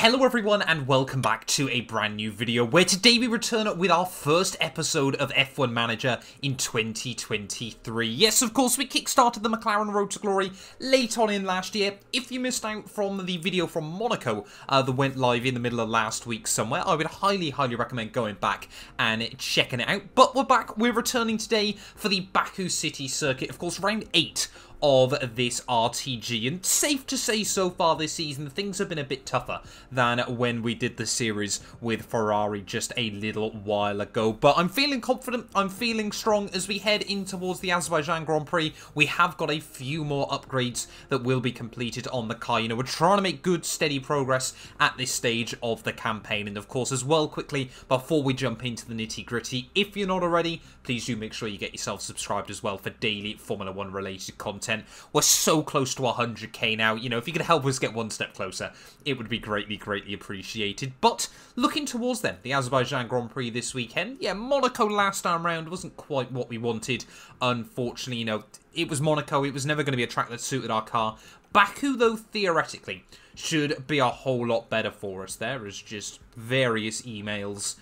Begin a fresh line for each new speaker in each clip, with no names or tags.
Hello everyone and welcome back to a brand new video where today we return with our first episode of F1 Manager in 2023. Yes, of course, we kickstarted the McLaren Road to Glory late on in last year. If you missed out from the video from Monaco that went live in the middle of last week somewhere, I would highly recommend going back and checking it out. But we're back, we're returning today for the Baku City circuit, of course, round 8 of this RTG, and safe to say so far this season things have been a bit tougher than when we did the series with Ferrari just a little while ago. But I'm feeling confident, I'm feeling strong as we head in towards the Azerbaijan Grand Prix. We have got a few more upgrades that will be completed on the car. You know, we're trying to make good, steady progress at this stage of the campaign. And of course, as well, quickly, before we jump into the nitty-gritty, if you're not already, please do make sure you get yourself subscribed as well for daily Formula 1 related content. We're so close to 100k now. You know, if you could help us get one step closer, it would be greatly appreciated. But looking towards then, the Azerbaijan Grand Prix this weekend. Yeah, Monaco last time round wasn't quite what we wanted, unfortunately. You know, it was Monaco. It was never going to be a track that suited our car. Baku, though, theoretically, should be a whole lot better for us. There is just various emails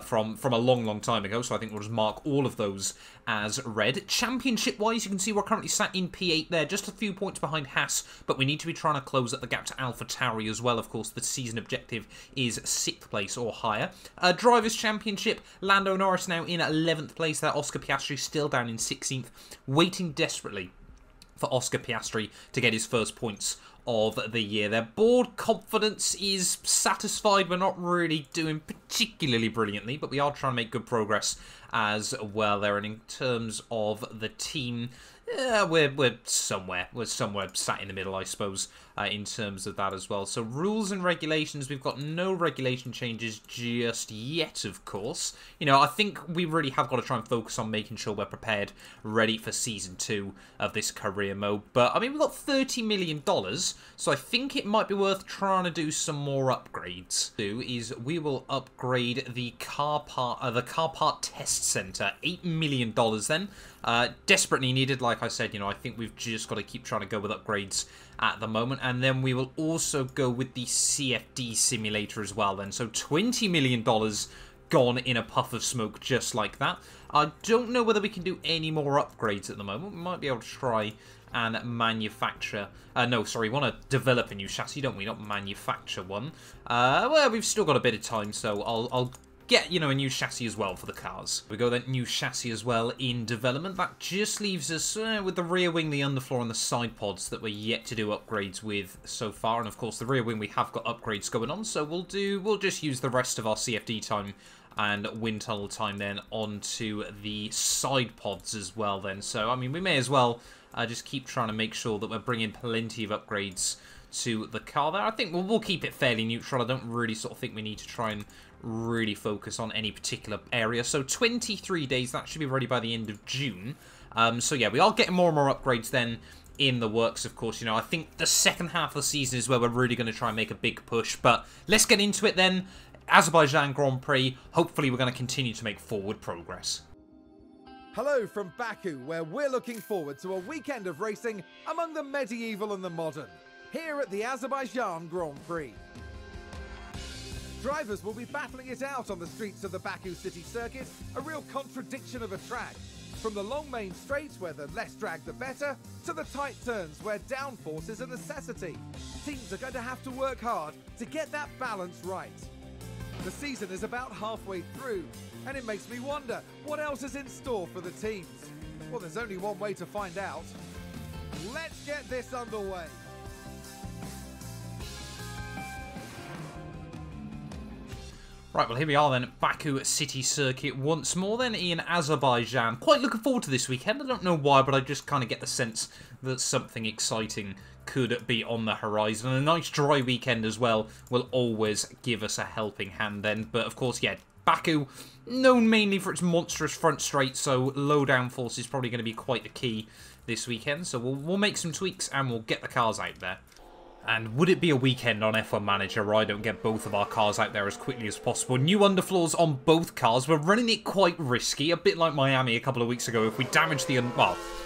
from a long time ago, so I think we'll just mark all of those as red. Championship-wise, you can see we're currently sat in P8 there, just a few points behind Haas, but we need to be trying to close up the gap to Alpha Tauri as well. Of course, the season objective is 6th place or higher. Drivers' Championship, Lando Norris now in 11th place there, Oscar Piastri still down in 16th, waiting desperately for Oscar Piastri to get his first points of the year. Their board confidence is satisfied. We're not really doing particularly brilliantly, but we are trying to make good progress as well there. And in terms of the team, we're somewhere sat in the middle, I suppose, in terms of that as well. So rules and regulations, we've got no regulation changes just yet, of course. You know, I think we really have got to try and focus on making sure we're prepared, ready for Season 2 of this career mode. But, I mean, we've got $30 million, so I think it might be worth trying to do some more upgrades. We will upgrade the car part test center, $8 million then. Desperately needed, like I said. You know, I think we've just got to keep trying to go with upgrades at the moment. And then we will also go with the CFD simulator as well then. So $20 million gone in a puff of smoke just like that. I don't know whether we can do any more upgrades at the moment. We might be able to try and manufacture... no, sorry, we want to develop a new chassis, don't we? Not manufacture one. Well, we've still got a bit of time, so I'll get, you know, a new chassis as well for the cars. We go that new chassis as well in development. That just leaves us with the rear wing, the underfloor, and the side pods that we're yet to do upgrades with so far. And of course, the rear wing, we have got upgrades going on, so we'll just use the rest of our CFD time and wind tunnel time then onto the side pods as well then. So, I mean, we may as well just keep trying to make sure that we're bringing plenty of upgrades to the car there. I think we'll keep it fairly neutral. I don't really sort of think we need to try and really focus on any particular area. So 23 days, that should be ready by the end of June. So yeah, we are getting more and more upgrades then in the works, of course. You know, I think the second half of the season is where we're really going to try and make a big push. But let's get into it then. Azerbaijan Grand Prix. Hopefully we're going to continue to make forward progress.
Hello from Baku, where we're looking forward to a weekend of racing among the medieval and the modern, here at the Azerbaijan Grand Prix. Drivers will be battling it out on the streets of the Baku City circuit, a real contradiction of a track. From the long main straights, where the less drag the better, to the tight turns where downforce is a necessity. Teams are going to have to work hard to get that balance right. The season is about halfway through, and it makes me wonder, what else is in store for the teams? Well, there's only one way to find out. Let's get this underway.
Right, well, here we are then at Baku City Circuit once more then in Azerbaijan. Quite looking forward to this weekend. I don't know why, but I just kind of get the sense that something exciting could be on the horizon. And a nice dry weekend as well will always give us a helping hand then. But of course, yeah, Baku, known mainly for its monstrous front straight, so low downforce is probably going to be quite the key this weekend. So we'll make some tweaks and we'll get the cars out there. And would it be a weekend on F1 Manager where I don't get both of our cars out there as quickly as possible? New underfloors on both cars. We're running it quite risky, a bit like Miami a couple of weeks ago. If we damage the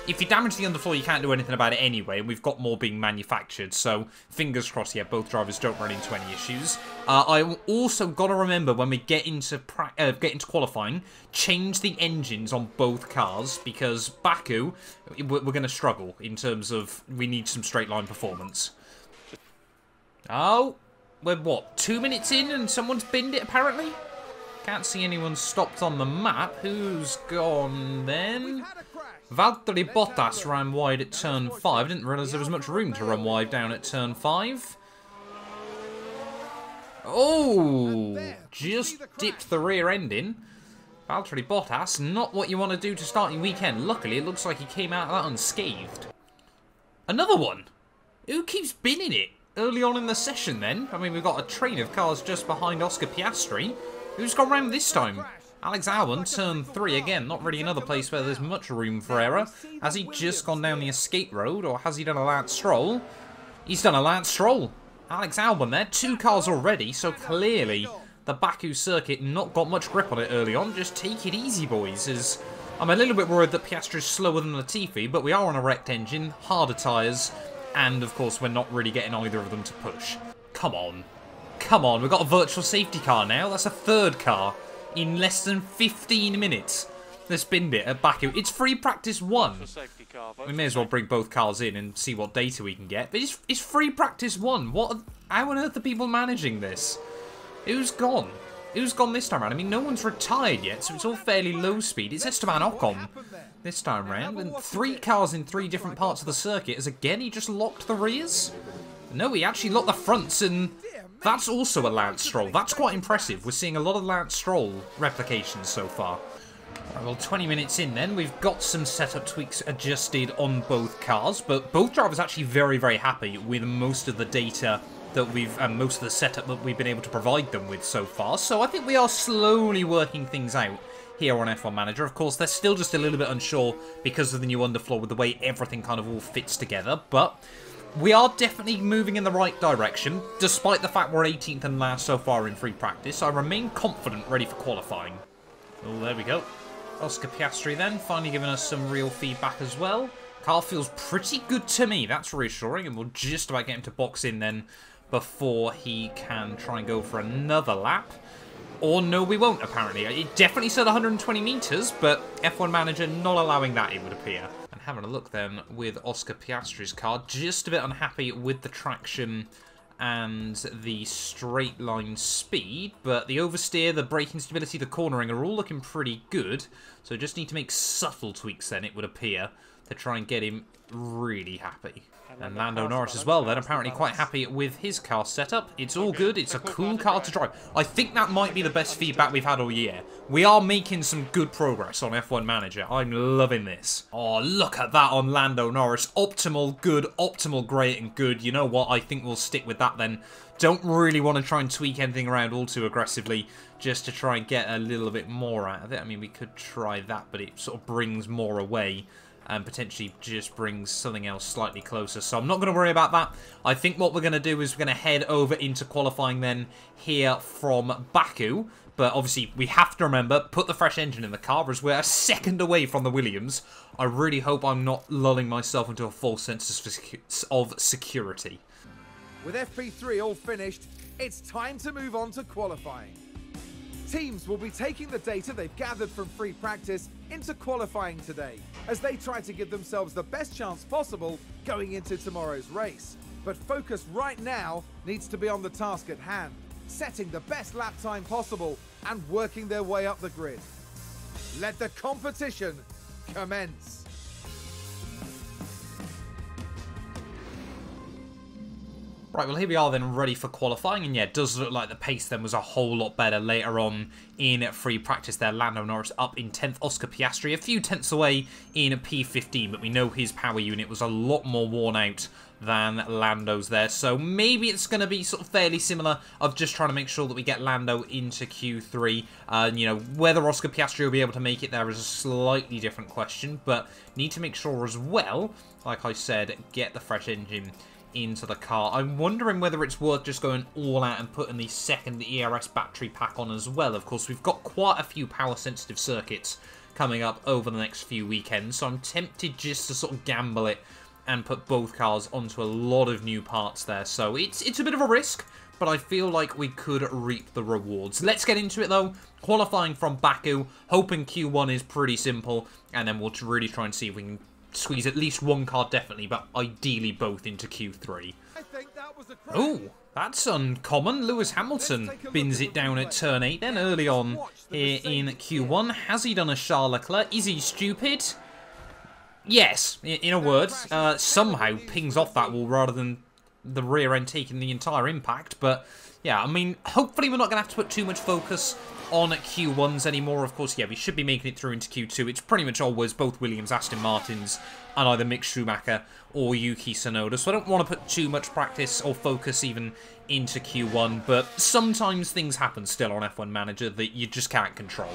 if you damage the underfloor, you can't do anything about it anyway, and we've got more being manufactured. So fingers crossed, yeah, both drivers don't run into any issues. I also got to remember when we get into qualifying, change the engines on both cars, because Baku, we're going to struggle in terms of we need some straight line performance. Oh, we're what, 2 minutes in and someone's binned it apparently? Can't see anyone stopped on the map. Who's gone then? Valtteri Bottas ran wide at turn 5. Didn't realise there was much room to run wide down at turn 5. Oh, just dipped the rear end in. Valtteri Bottas, not what you want to do to start your weekend. Luckily, it looks like he came out of that unscathed. Another one? Who keeps binning it? Early on in the session then, I mean, we've got a train of cars just behind Oscar Piastri. Who's gone round this time? Alex Albon, turn 3 again, not really another place where there's much room for error. Has he just gone down the escape road, or has he done a Lance Stroll? He's done a Lance Stroll. Alex Albon there, 2 cars already, so clearly the Baku circuit not got much grip on it early on. Just take it easy, boys, as I'm a little bit worried that Piastri's slower than Latifi, but we are on a wrecked engine, harder tyres, and, of course, we're not really getting either of them to push. Come on. Come on, we've got a virtual safety car now. That's a 3rd car in less than 15 minutes. Let's binned it at Baku. It's free practice 1. We may as well bring both cars in and see what data we can get. But it's free practice 1. How on earth are people managing this? Who's gone? Who's gone this time around? I mean, no one's retired yet, so it's all fairly low speed. It's Esteban Ocon this time round, and 3 cars in 3 different parts of the circuit, as again he just locked the rears? No, he actually locked the fronts, and that's also a Lance Stroll. That's quite impressive. We're seeing a lot of Lance Stroll replications so far. Right, well, 20 minutes in then, we've got some setup tweaks adjusted on both cars, but both drivers actually very, very happy with most of the data that most of the setup that we've been able to provide them with so far. So I think we are slowly working things out here on F1 Manager. Of course, they're still just a little bit unsure because of the new underfloor with the way everything kind of all fits together, but we are definitely moving in the right direction. Despite the fact we're 18th and last so far in free practice, I remain confident, ready for qualifying. Oh, there we go. Oscar Piastri then, finally giving us some real feedback as well. Car feels pretty good to me, that's reassuring, and we'll just about get him to box in then before he can try and go for another lap. Or no, we won't, apparently. It definitely said 120 metres, but F1 Manager not allowing that, it would appear. And having a look then with Oscar Piastri's car, just a bit unhappy with the traction and the straight line speed, but the oversteer, the braking stability, the cornering are all looking pretty good. So just need to make subtle tweaks then, it would appear, to try and get him really happy. And Lando Norris as well then, apparently quite happy with his car setup. It's all good, it's a cool car to drive. I think that might be the best feedback we've had all year. We are making some good progress on F1 Manager. I'm loving this. Oh, look at that on Lando Norris. Optimal, good, optimal, great, and good. You know what, I think we'll stick with that then. Don't really want to try and tweak anything around all too aggressively, just to try and get a little bit more out of it. I mean, we could try that, but it sort of brings more away, and potentially just brings something else slightly closer. So I'm not going to worry about that. I think what we're going to do is we're going to head over into qualifying then here from Baku. But obviously we have to remember, put the fresh engine in the car as we're a second away from the Williams. I really hope I'm not lulling myself into a false sense of security.
With FP3 all finished, it's time to move on to qualifying. Teams will be taking the data they've gathered from free practice into qualifying today, as they try to give themselves the best chance possible going into tomorrow's race. But focus right now needs to be on the task at hand, setting the best lap time possible and working their way up the grid. Let the competition commence.
Right, well here we are then ready for qualifying, and yeah, it does look like the pace then was a whole lot better later on in free practice there. Lando Norris up in 10th, Oscar Piastri a few tenths away in P15, but we know his power unit was a lot more worn out than Lando's there, so maybe it's going to be sort of fairly similar of just trying to make sure that we get Lando into Q3. You know, whether Oscar Piastri will be able to make it there is a slightly different question, but need to make sure as well, like I said, get the fresh engine into the car. I'm wondering whether it's worth just going all out and putting the second ERS battery pack on as well. Of course, we've got quite a few power-sensitive circuits coming up over the next few weekends, so I'm tempted just to sort of gamble it and put both cars onto a lot of new parts there. So it's a bit of a risk, but I feel like we could reap the rewards. Let's get into it, though. Qualifying from Baku, hoping Q1 is pretty simple, and then we'll really try and see if we can squeeze at least one car, definitely, but ideally both into Q3. Oh, that's uncommon. Lewis Hamilton bins it down at turn 8, then early on here in Q1. Has he done a Charles Leclerc? Is he stupid? Yes, in a word. Somehow pings off that wall rather than the rear end taking the entire impact, but yeah, I mean, hopefully we're not going to have to put too much focus on Q1s anymore. Of course, yeah, we should be making it through into Q2. It's pretty much always both Williams, Aston Martins, and either Mick Schumacher or Yuki Tsunoda, so I don't want to put too much practice or focus even into Q1, but sometimes things happen still on F1 Manager that you just can't control.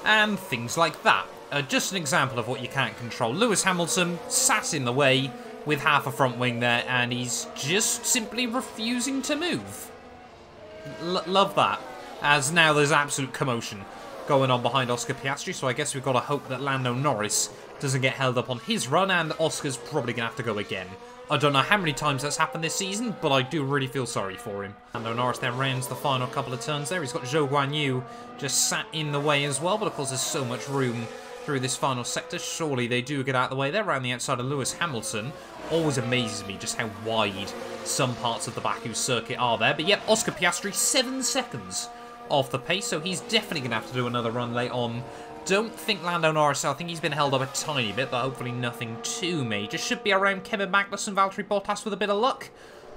And things like that. Just an example of what you can't control. Lewis Hamilton sat in the way with half a front wing there, and he's just simply refusing to move. Love that. As now there's absolute commotion going on behind Oscar Piastri, so I guess we've got to hope that Lando Norris doesn't get held up on his run, and Oscar's probably going to have to go again. I don't know how many times that's happened this season, but I do really feel sorry for him. Lando Norris then rounds the final couple of turns there. He's got Zhou Guanyu just sat in the way as well, but of course there's so much room through this final sector. Surely they do get out of the way there around the outside of Lewis Hamilton. Always amazes me just how wide some parts of the Baku circuit are there. But yep, Oscar Piastri, 7 seconds off the pace, so he's definitely going to have to do another run late on. Don't think Lando Norris, I think he's been held up a tiny bit, but hopefully nothing too major. Should be around Kevin Magnussen, Valtteri Bottas with a bit of luck.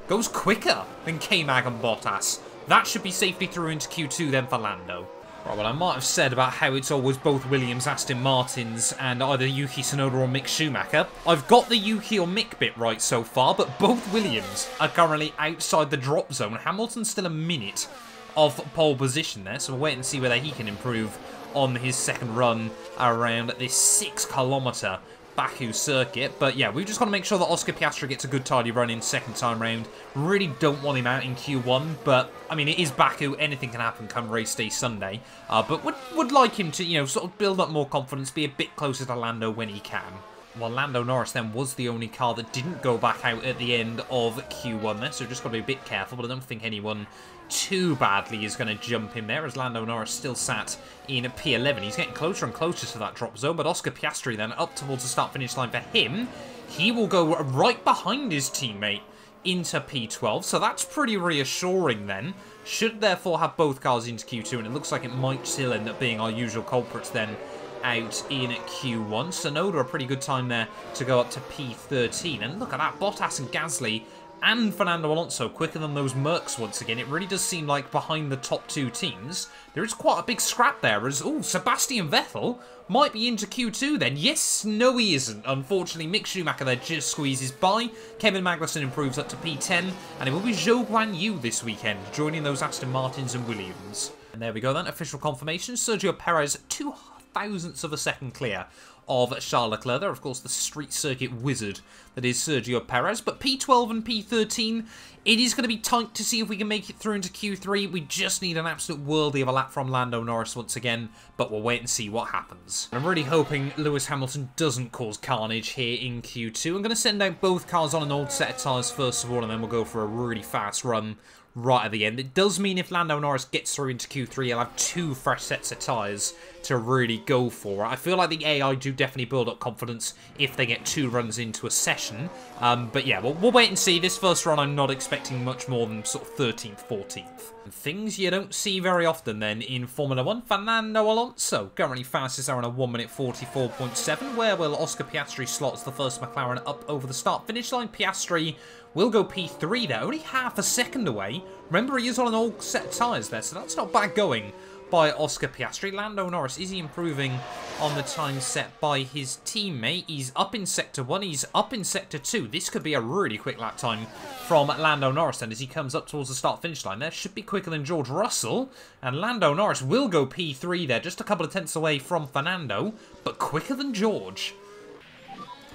Goes quicker than K-Mag and Bottas. That should be safely through into Q2 then for Lando. Right, well, I might have said about how it's always both Williams, Aston Martins, and either Yuki Tsunoda or Mick Schumacher. I've got the Yuki or Mick bit right so far, but both Williams are currently outside the drop zone. Hamilton's still a minute of pole position there, so we'll wait and see whether he can improve on his second run around this 6-kilometre Baku circuit. But yeah, we've just got to make sure that Oscar Piastri gets a good tidy run in second time round. Really don't want him out in Q1, but I mean, it is Baku, anything can happen come race day Sunday. But would like him to, you know, sort of build up more confidence, be a bit closer to Lando when he can. Well, Lando Norris then was the only car that didn't go back out at the end of Q1 there, so just got to be a bit careful, but I don't think anyone too badly is going to jump him there, as Lando Norris still sat in P11. He's getting closer and closer to that drop zone, but Oscar Piastri then up towards the start-finish line for him. He will go right behind his teammate into P12, so that's pretty reassuring then. Should therefore have both cars into Q2, and it looks like it might still end up being our usual culprits then out in Q1. Tsunoda, a pretty good time there to go up to P13. And look at that, Bottas and Gasly and Fernando Alonso quicker than those Mercs once again. It really does seem like behind the top two teams, there is quite a big scrap there as, oh, Sebastian Vettel might be into Q2 then. Yes, no he isn't. Unfortunately, Mick Schumacher there just squeezes by. Kevin Magnussen improves up to P10, and it will be Zhou Guanyu this weekend, joining those Aston Martins and Williams. And there we go then, official confirmation. Sergio Perez, 0.02 of a second clear of Charles Leclerc. There, of course, the street circuit wizard that is Sergio Perez. But P12 and P13, it is going to be tight to see if we can make it through into Q3. We just need an absolute worldie of a lap from Lando Norris once again, but we'll wait and see what happens. I'm really hoping Lewis Hamilton doesn't cause carnage here in Q2. I'm going to send out both cars on an old set of tyres first of all, and then we'll go for a really fast run right at the end. It does mean if Lando Norris gets through into Q3, he'll have 2 fresh sets of tyres to really go for. I feel like the AI do definitely build up confidence if they get 2 runs into a session. But yeah, we'll wait and see. This first run, I'm not expecting much more than sort of 13th, 14th. And things you don't see very often then in Formula 1. Fernando Alonso, currently fastest there on a 1:44.7. Where will Oscar Piastri slots the first McLaren up over the start-finish line? Piastri will go P3 there, only half a second away. Remember, he is on an old set of tyres there, so that's not bad going by Oscar Piastri. Lando Norris, is he improving on the time set by his teammate? He's up in Sector 1, he's up in Sector 2. This could be a really quick lap time from Lando Norris then as he comes up towards the start-finish line there. Should be quicker than George Russell, and Lando Norris will go P3 there, just a couple of tenths away from Fernando, but quicker than George.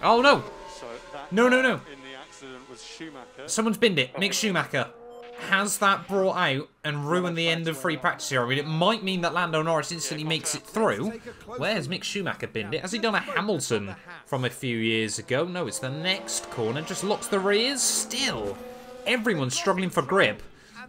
Oh no! No.
In the accident was Schumacher.
Someone's binned it. Mick Schumacher. Has that brought out and ruined the end of free practice here? I mean, it might mean that Lando Norris instantly makes it through. Where's Mick Schumacher binned it? Has he done a Hamilton from a few years ago? No, it's the next corner. Just locks the rears. Still, everyone's struggling for grip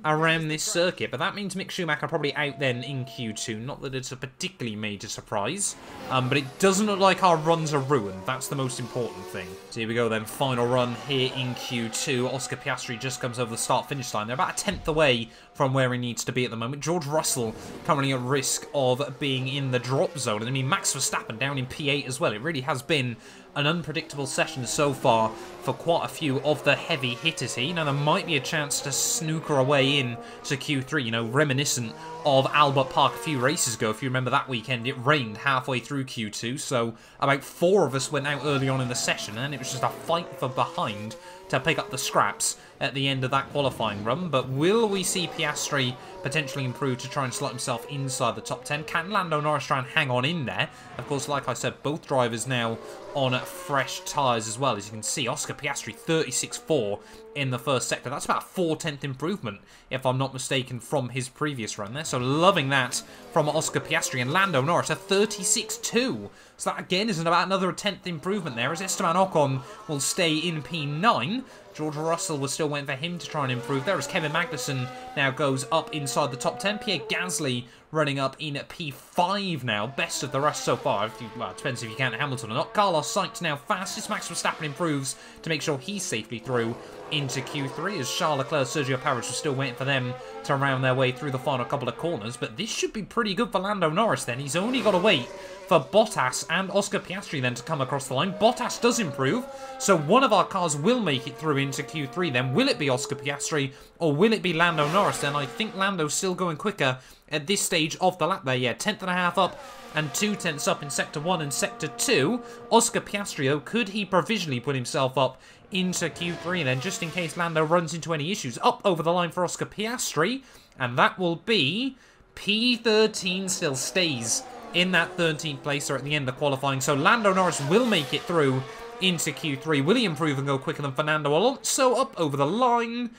around this circuit, but that means Mick Schumacher probably out then in Q2. Not that it's a particularly major surprise, but it doesn't look like our runs are ruined. That's the most important thing. So here we go then, final run here in Q2. Oscar Piastri just comes over the start-finish line. They're about a tenth away from where he needs to be at the moment. George Russell currently at risk of being in the drop zone. And I mean, Max Verstappen down in P8 as well. It really has been an unpredictable session so far for quite a few of the heavy hitters here. You know, there might be a chance to snooker away in to Q3, you know, reminiscent of Albert Park a few races ago. If you remember that weekend, it rained halfway through Q2, so about 4 of us went out early on in the session, and it was just a fight for behind to pick up the scraps at the end of that qualifying run. But will we see Piastri potentially improve to try and slot himself inside the top 10? Can Lando Norris try and hang on in there? Of course, like I said, both drivers now on fresh tyres as well. As you can see, Oscar Piastri 36.4 in the first sector. That's about a 4/10 improvement, if I'm not mistaken, from his previous run there. So loving that from Oscar Piastri. And Lando Norris a 36.2. So that again isn't about another 10th improvement there, as Esteban Ocon will stay in P9. George Russell was still waiting for him to try and improve there, as Kevin Magnussen now goes up inside the top 10. Pierre Gasly running up in P5 now, best of the rest so far. Well, it depends if you count Hamilton or not. Carlos Sainz now fastest. Max Verstappen improves to make sure he's safely through into Q3, as Charles Leclerc, Sergio Perez was still waiting for them to round their way through the final couple of corners. But this should be pretty good for Lando Norris then. He's only got to wait for Bottas and Oscar Piastri then to come across the line. Bottas does improve, so one of our cars will make it through into Q3 then. Will it be Oscar Piastri or will it be Lando Norris then? I think Lando's still going quicker at this stage of the lap there. Yeah, 10.5 up and 2/10 up in Sector 1 and Sector 2. Oscar Piastri, though, could he provisionally put himself up into Q3 then, just in case Lando runs into any issues? Up over the line for Oscar Piastri, and that will be P13. Still stays in that 13th place or at the end of qualifying. So Lando Norris will make it through into Q3. Will he improve and go quicker than Fernando Alonso? Up over the line.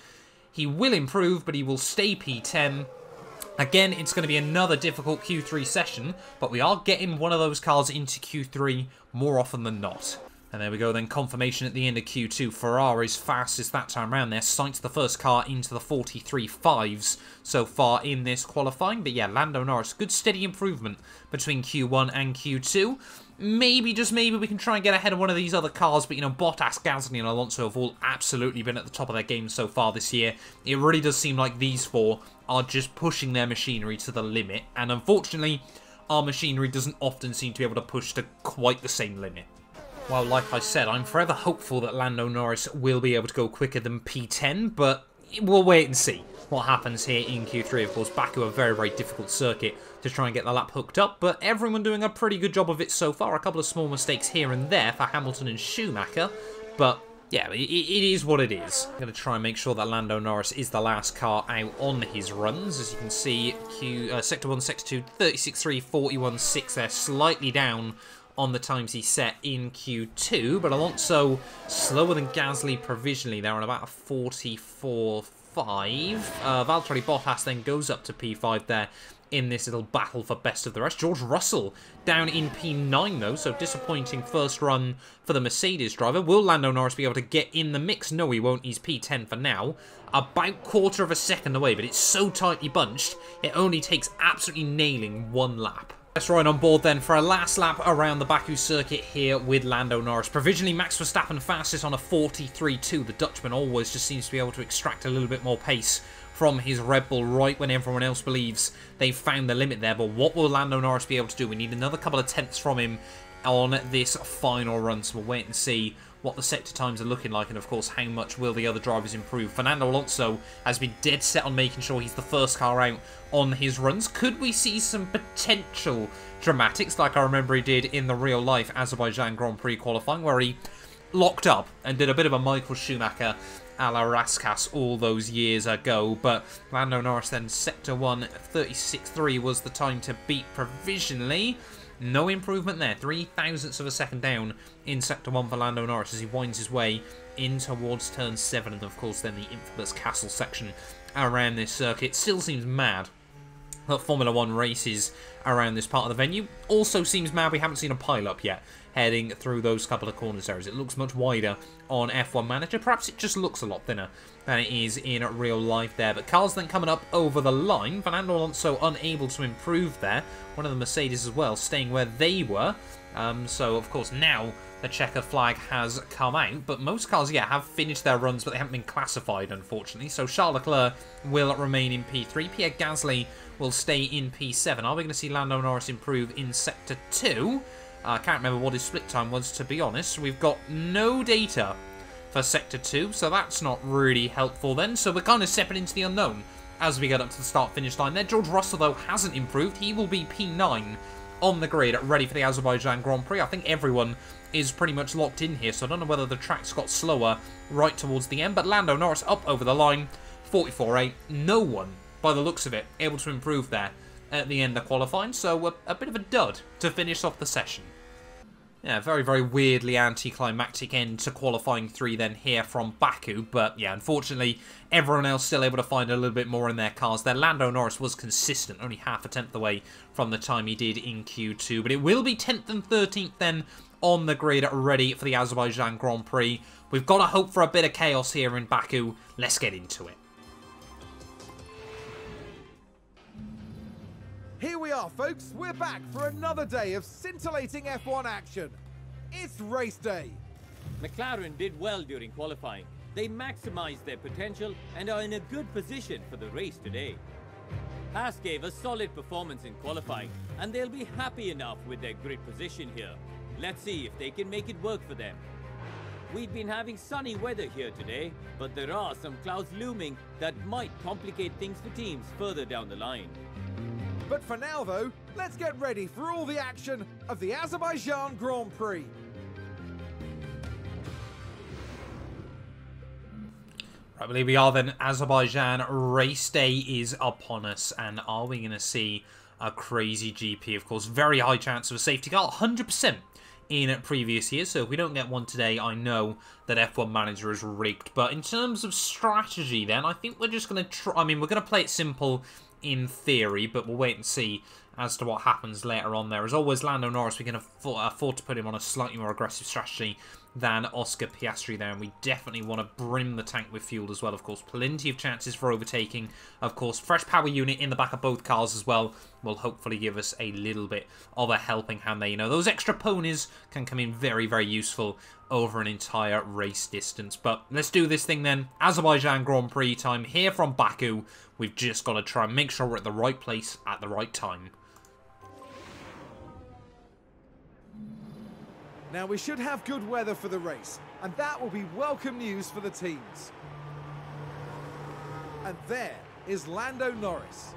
He will improve, but he will stay P10. Again, it's going to be another difficult Q3 session, but we are getting one of those cars into Q3 more often than not. And there we go then, confirmation at the end of Q2. Ferrari's fastest that time around there. Sainz the first car into the 43.5s so far in this qualifying. But yeah, Lando Norris, good steady improvement between Q1 and Q2. Maybe, just maybe, we can try and get ahead of one of these other cars. But, you know, Bottas, Gasly and Alonso have all absolutely been at the top of their game so far this year. It really does seem like these four are just pushing their machinery to the limit. And unfortunately, our machinery doesn't often seem to be able to push to quite the same limit. Well, like I said, I'm forever hopeful that Lando Norris will be able to go quicker than P10, but we'll wait and see what happens here in Q3. Of course, Baku, a very, very difficult circuit to try and get the lap hooked up, but everyone doing a pretty good job of it so far. A couple of small mistakes here and there for Hamilton and Schumacher, but yeah, it is what it is. I'm going to try and make sure that Lando Norris is the last car out on his runs. As you can see, Sector 1, Sector 2, 36.3, 41.6 there, slightly down on the times he set in Q2, but Alonso slower than Gasly provisionally. They're on about a 44.5. Valtteri Bottas then goes up to P5 there in this little battle for best of the rest. George Russell down in P9 though, so disappointing first run for the Mercedes driver. Will Lando Norris be able to get in the mix? No, he won't. He's P10 for now. About quarter of a second away, but it's so tightly bunched, it only takes absolutely nailing one lap. Let's ride on board then for a last lap around the Baku circuit here with Lando Norris. Provisionally, Max Verstappen fastest on a 43.2. The Dutchman always just seems to be able to extract a little bit more pace from his Red Bull right when everyone else believes they've found the limit there. But what will Lando Norris be able to do? We need another couple of tenths from him on this final run, so we'll wait and see what the sector times are looking like, and of course how much will the other drivers improve. Fernando Alonso has been dead set on making sure he's the first car out on his runs. Could we see some potential dramatics like I remember he did in the real life Azerbaijan Grand Prix qualifying, where he locked up and did a bit of a Michael Schumacher a la Raskas all those years ago? But Lando Norris then, Sector 1, 36.3 was the time to beat provisionally. No improvement there. 0.03 of a second down in Sector 1 for Lando Norris as he winds his way in towards turn 7, and of course then the infamous castle section around this circuit. Still seems mad that Formula 1 races around this part of the venue. Also seems mad we haven't seen a pile-up yet heading through those couple of corner areas. It looks much wider on F1 Manager. Perhaps it just looks a lot thinner than it is in real life there. But cars then coming up over the line. Fernando Alonso unable to improve there. One of the Mercedes as well, staying where they were. So, of course, now the checker flag has come out. But most cars, yeah, have finished their runs, but they haven't been classified, unfortunately. So Charles Leclerc will remain in P3. Pierre Gasly will stay in P7. Are we going to see Lando Norris improve in Sector 2? I can't remember what his split time was, to be honest. We've got no data for Sector 2, so that's not really helpful then. So we're kind of stepping into the unknown as we get up to the start-finish line there. George Russell, though, hasn't improved. He will be P9 on the grid, ready for the Azerbaijan Grand Prix. I think everyone is pretty much locked in here, so I don't know whether the track's got slower right towards the end. But Lando Norris up over the line, 44.8. No one, by the looks of it, able to improve there at the end of qualifying, so a bit of a dud to finish off the session. Yeah, very, very weirdly anticlimactic end to qualifying 3 then here from Baku, but yeah, unfortunately, everyone else still able to find a little bit more in their cars there. Lando Norris was consistent, only half a tenth away from the time he did in Q2, but it will be 10th and 13th then on the grid, ready for the Azerbaijan Grand Prix. We've got to hope for a bit of chaos here in Baku. Let's get into it.
Here we are, folks. We're back for another day of scintillating F1 action. It's race day.
McLaren did well during qualifying. They maximized their potential and are in a good position for the race today. Haas gave a solid performance in qualifying, and they'll be happy enough with their grid position here. Let's see if they can make it work for them. We've been having sunny weather here today, but there are some clouds looming that might complicate things for teams further down the line.
But for now, though, let's get ready for all the action of the Azerbaijan Grand Prix.
Right, I believe we are then. Azerbaijan race day is upon us, and are we going to see a crazy GP? Of course, very high chance of a safety car, 100% in previous years, so if we don't get one today, I know that F1 Manager is rigged. But in terms of strategy then, I think we're just going to try, we're going to play it simple in theory, but we'll wait and see as to what happens later on there. As always, Lando Norris, we can afford to put him on a slightly more aggressive strategy than Oscar Piastri there, and we definitely want to brim the tank with fuel as well. Of course, plenty of chances for overtaking. Of course, fresh power unit in the back of both cars as well will hopefully give us a little bit of a helping hand there. You know, those extra ponies can come in very, very useful over an entire race distance. But let's do this thing then. Azerbaijan Grand Prix time here from Baku. We've just got to try and make sure we're at the right place at the right time.
Now we should have good weather for the race, and that will be welcome news for the teams. And there is Lando Norris.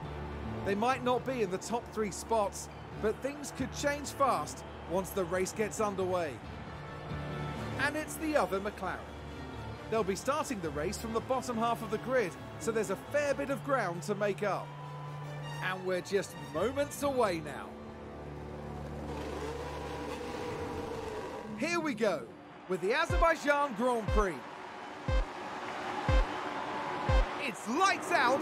They might not be in the top 3 spots, but things could change fast once the race gets underway. And it's the other McLaren. They'll be starting the race from the bottom half of the grid, so there's a fair bit of ground to make up. And we're just moments away now. Here we go, with the Azerbaijan Grand Prix. It's lights out,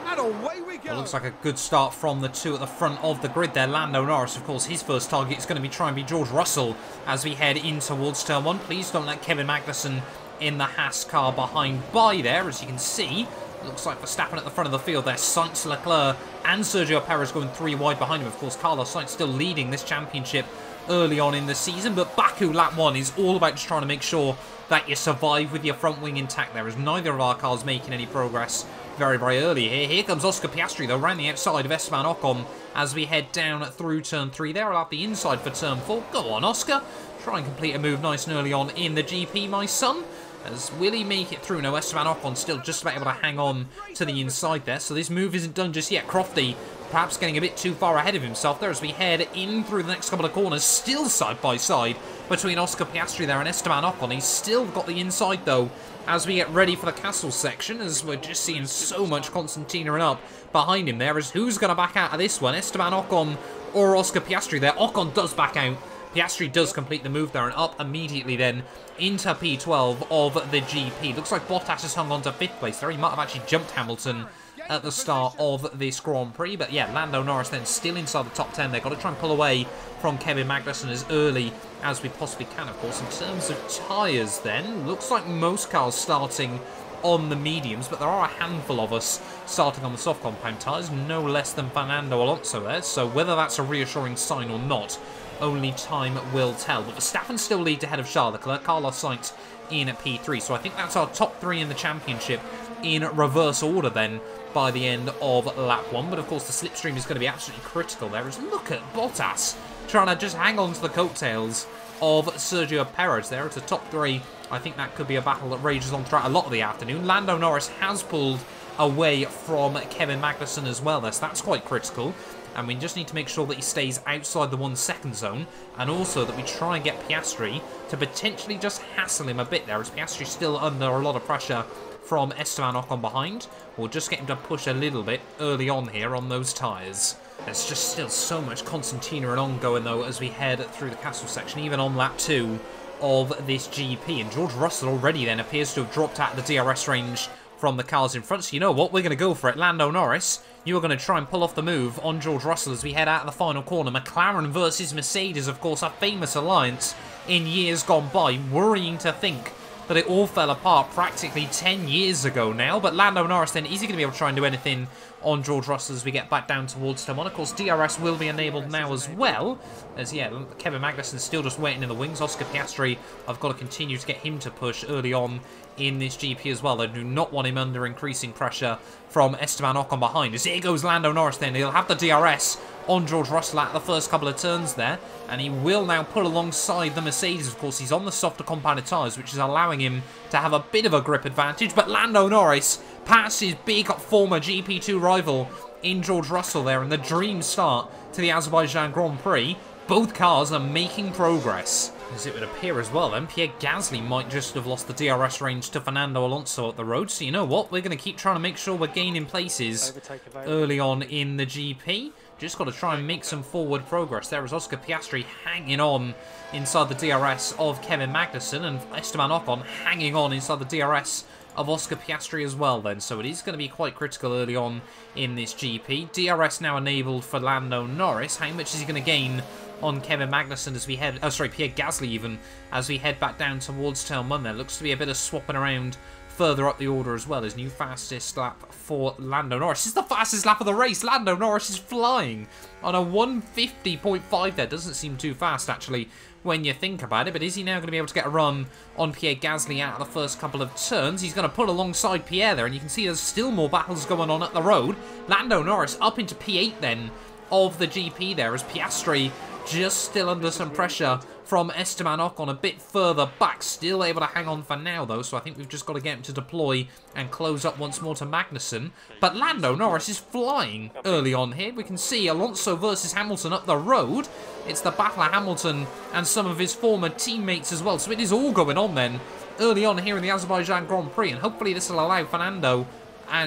and away we go.
It looks like a good start from the 2 at the front of the grid there. Lando Norris, of course, his first target is going to be trying to be George Russell as we head in towards turn 1. Please don't let Kevin Magnussen in the Haas car behind by there, as you can see. Looks like Verstappen at the front of the field there. Sainz, Leclerc, and Sergio Perez going 3 wide behind him. Of course, Carlos Sainz still leading this championship early on in the season, but Baku lap 1 is all about just trying to make sure that you survive with your front wing intact there, as neither of our cars making any progress very, very early here. Here comes Oscar Piastri, though, around the outside of Esteban Ocon as we head down through turn 3 there. I'll have the inside for turn 4. Go on, Oscar. Try and complete a move nice and early on in the GP, my son. As will he make it through? No, Esteban Ocon still just about able to hang on to the inside there, so this move isn't done just yet. Crofty perhaps getting a bit too far ahead of himself there as we head in through the next couple of corners, still side by side between Oscar Piastri there and Esteban Ocon. He's still got the inside though as we get ready for the castle section, as we're just seeing so much Constantina up behind him there. As who's going to back out of this one, Esteban Ocon or Oscar Piastri there? Ocon does back out Piastri does complete the move there and up immediately then into P12 of the GP. Looks like Bottas has hung on to 5th place there. He might have actually jumped Hamilton at the start of this Grand Prix. But yeah, Lando Norris then still inside the top 10. They've got to try and pull away from Kevin Magnussen as early as we possibly can, of course. In terms of tyres then, looks like most cars starting on the mediums, but there are a handful of us starting on the soft compound tyres, no less than Fernando Alonso there. So whether that's a reassuring sign or not, only time will tell. But Verstappen still leads ahead of Charles Leclerc, Carlos Sainz in at P3. So I think that's our top 3 in the championship in reverse order then by the end of lap 1. But of course the slipstream is going to be absolutely critical there. As look at Bottas trying to just hang on to the coattails of Sergio Perez there. It's a top 3. I think that could be a battle that rages on throughout a lot of the afternoon. Lando Norris has pulled away from Kevin Magnussen as well there, so that's quite critical. And we just need to make sure that he stays outside the 1 second zone, and also that we try and get Piastri to potentially just hassle him a bit there, as Piastri's still under a lot of pressure from Esteban Ocon behind. We'll just get him to push a little bit early on here on those tyres. There's just still so much concertina and ongoing though as we head through the castle section, even on lap 2 of this GP. And George Russell already then appears to have dropped out of the DRS range from the cars in front. So you know what? We're going to go for it. Lando Norris, you are going to try and pull off the move on George Russell as we head out of the final corner. McLaren versus Mercedes, of course, a famous alliance in years gone by. Worrying to think that it all fell apart practically 10 years ago now. But Lando Norris then, is he going to be able to try and do anything on George Russell as we get back down towards turn 1? Of course, DRS will be enabled now as well. As, yeah, Kevin Magnussen's still just waiting in the wings. Oscar Piastri, I've got to continue to get him to push early on in this GP as well. I do not want him under increasing pressure from Esteban Ocon behind. As here goes Lando Norris then. He'll have the DRS on George Russell at the first couple of turns there. And he will now pull alongside the Mercedes. Of course, he's on the softer compounded tyres, which is allowing him to have a bit of a grip advantage. But Lando Norris past his big former GP2 rival in George Russell there, and the dream start to the Azerbaijan Grand Prix. Both cars are making progress. As it would appear as well then, Pierre Gasly might just have lost the DRS range to Fernando Alonso at the road. So you know what, we're going to keep trying to make sure we're gaining places early on in the GP. Just got to try and make some forward progress. There is Oscar Piastri hanging on inside the DRS of Kevin Magnussen, and Esteban Ocon hanging on inside the DRS of Oscar Piastri as well then. So it is going to be quite critical early on in this GP. DRS now enabled for Lando Norris. How much is he going to gain on Kevin Magnussen as we head, Pierre Gasly even, as we head back down towards turn 1 there? Looks to be a bit of swapping around further up the order as well. His new fastest lap for Lando Norris. This is the fastest lap of the race. Lando Norris is flying on a 150.5 there. Doesn't seem too fast actually when you think about it, but is he now going to be able to get a run on Pierre Gasly out of the first couple of turns? He's going to pull alongside Pierre there, and you can see there's still more battles going on at the road. Lando Norris up into P8 then of the GP there, as Piastri just still under some pressure from Esteban Ocon a bit further back. Still able to hang on for now, though, so I think we've just got to get him to deploy and close up once more to Magnussen. But Lando Norris is flying early on here. We can see Alonso versus Hamilton up the road. It's the battle of Hamilton and some of his former teammates as well. So it is all going on then early on here in the Azerbaijan Grand Prix, and hopefully this will allow Fernando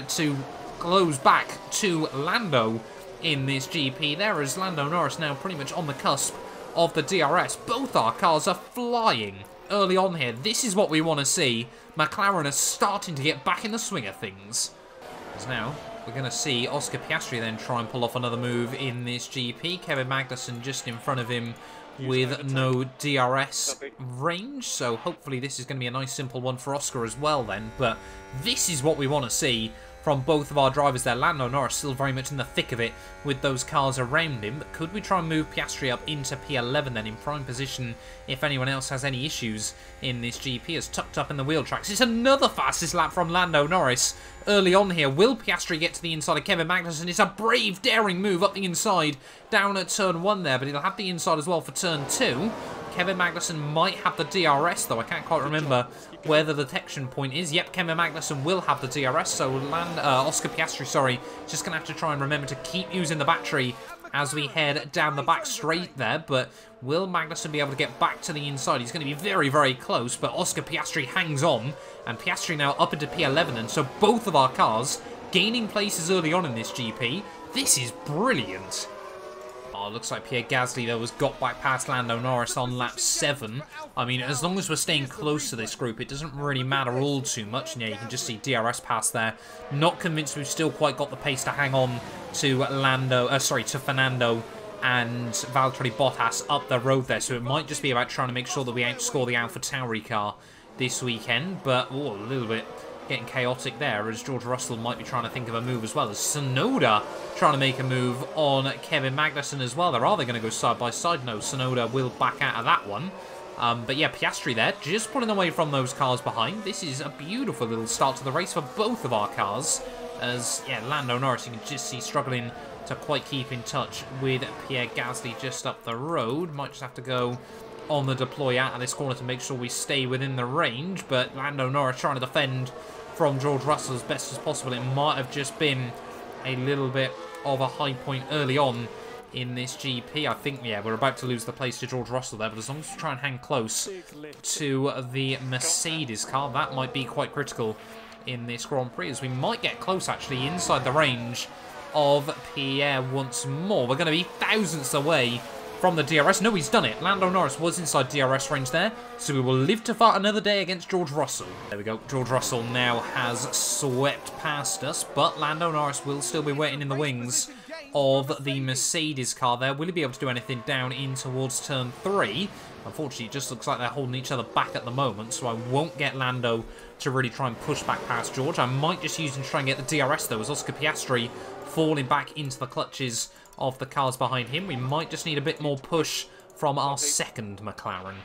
to close back to Lando in this GP. There is Lando Norris now pretty much on the cusp of the DRS. Both our cars are flying early on here. This is what we want to see. McLaren are starting to get back in the swing of things. As now we're going to see Oscar Piastri then try and pull off another move in this GP. Kevin Magnussen just in front of him with no DRS range, so hopefully this is going to be a nice simple one for Oscar as well then. But this is what we want to see from both of our drivers there. Lando Norris still very much in the thick of it with those cars around him. But could we try and move Piastri up into P11 then, in prime position if anyone else has any issues in this GP? As tucked up in the wheel tracks. It's another fastest lap from Lando Norris early on here. Will Piastri get to the inside of Kevin Magnussen? It's a brave, daring move up the inside down at turn 1 there, but he'll have the inside as well for turn 2. Kevin Magnussen might have the DRS, though. I can't quite remember where the detection point is. Yep, Kevin Magnussen will have the DRS, so Oscar Piastri, sorry, just going to have to try and remember to keep using the battery as we head down the back straight there. But will Magnussen be able to get back to the inside? He's going to be very, very close, but Oscar Piastri hangs on, and Piastri now up into P11, and so both of our cars gaining places early on in this GP. This is brilliant. Oh, looks like Pierre Gasly, though, has got back past Lando Norris on lap 7. I mean, as long as we're staying close to this group, it doesn't really matter all too much. And yeah, you can just see DRS pass there. Not convinced we've still quite got the pace to hang on to Fernando and Valtteri Bottas up the road there. So it might just be about trying to make sure that we outscore the Alpha Tauri car this weekend. But, oh, a little bit getting chaotic there, as George Russell might be trying to think of a move as well, as Tsunoda trying to make a move on Kevin Magnussen as well. Are they going to go side by side? No, Tsunoda will back out of that one. But yeah, Piastri there, just pulling away from those cars behind. This is a beautiful little start to the race for both of our cars, as yeah, Lando Norris, you can just see struggling to quite keep in touch with Pierre Gasly just up the road. Might just have to go on the deploy out of this corner to make sure we stay within the range, but Lando Norris trying to defend from George Russell as best as possible. It might have just been a little bit of a high point early on in this GP. I think, yeah, we're about to lose the place to George Russell there, but as long as we try and hang close to the Mercedes car, that might be quite critical in this Grand Prix, as we might get close, actually, inside the range of Pierre once more. We're going to be thousandths away from the DRS. No, he's done it. Lando Norris was inside DRS range there, so we will live to fight another day against George Russell. There we go. George Russell now has swept past us, but Lando Norris will still be waiting in the wings of the Mercedes car there. Will he be able to do anything down in towards turn 3? Unfortunately, it just looks like they're holding each other back at the moment, so I won't get Lando to really try and push back past George. I might just use him to try and get the DRS, though, as Oscar Piastri falling back into the clutches of the cars behind him. We might just need a bit more push from our second McLaren.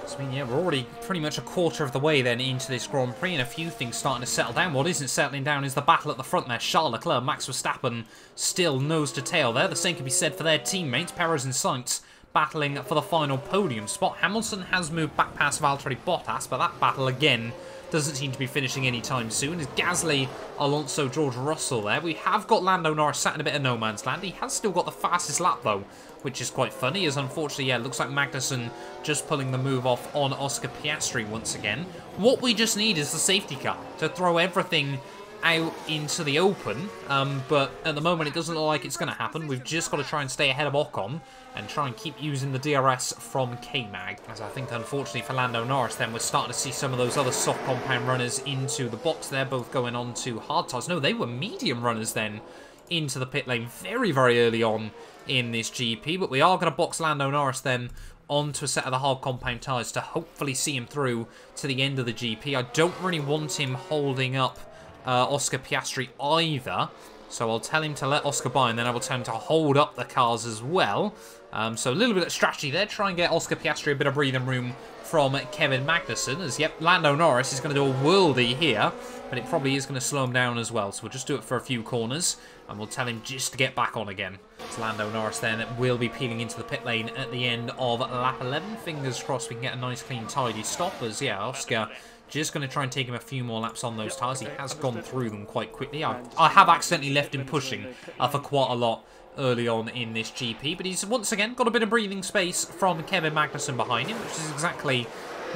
So, I mean, yeah, we're already pretty much a quarter of the way then into this Grand Prix, and a few things starting to settle down. What isn't settling down is the battle at the front there. Charles Leclerc, Max Verstappen still nose to tail there. The same can be said for their teammates, Perez and Sainz, battling for the final podium spot. Hamilton has moved back past Valtteri Bottas, but that battle again doesn't seem to be finishing anytime soon. Is Gasly, Alonso, George Russell there. We have got Lando Norris sat in a bit of no man's land. He has still got the fastest lap, though, which is quite funny, as unfortunately, yeah, it looks like Magnussen just pulling the move off on Oscar Piastri once again. What we just need is the safety car to throw everything out into the open, but at the moment it doesn't look like it's going to happen. We've just got to try and stay ahead of Ocon and try and keep using the DRS from K-Mag, as I think unfortunately for Lando Norris then we're starting to see some of those other soft compound runners into the box there, both going on to hard tyres. No, they were medium runners then into the pit lane very, very early on in this GP, but we are going to box Lando Norris then onto a set of the hard compound tyres to hopefully see him through to the end of the GP. I don't really want him holding up Oscar Piastri either, so I'll tell him to let Oscar by, and then I will tell him to hold up the cars as well. So a little bit of strategy there, try and get Oscar Piastri a bit of breathing room from Kevin Magnussen, as yep, Lando Norris is going to do a worldie here, but it probably is going to slow him down as well, so we'll just do it for a few corners, and we'll tell him just to get back on again. So Lando Norris then will be peeling into the pit lane at the end of lap 11. Fingers crossed we can get a nice, clean, tidy stop, as yeah, Oscar just going to try and take him a few more laps on those tyres. He has gone through them quite quickly. I have accidentally left him pushing for quite a lot early on in this GP, but he's once again got a bit of breathing space from Kevin Magnussen behind him, which is exactly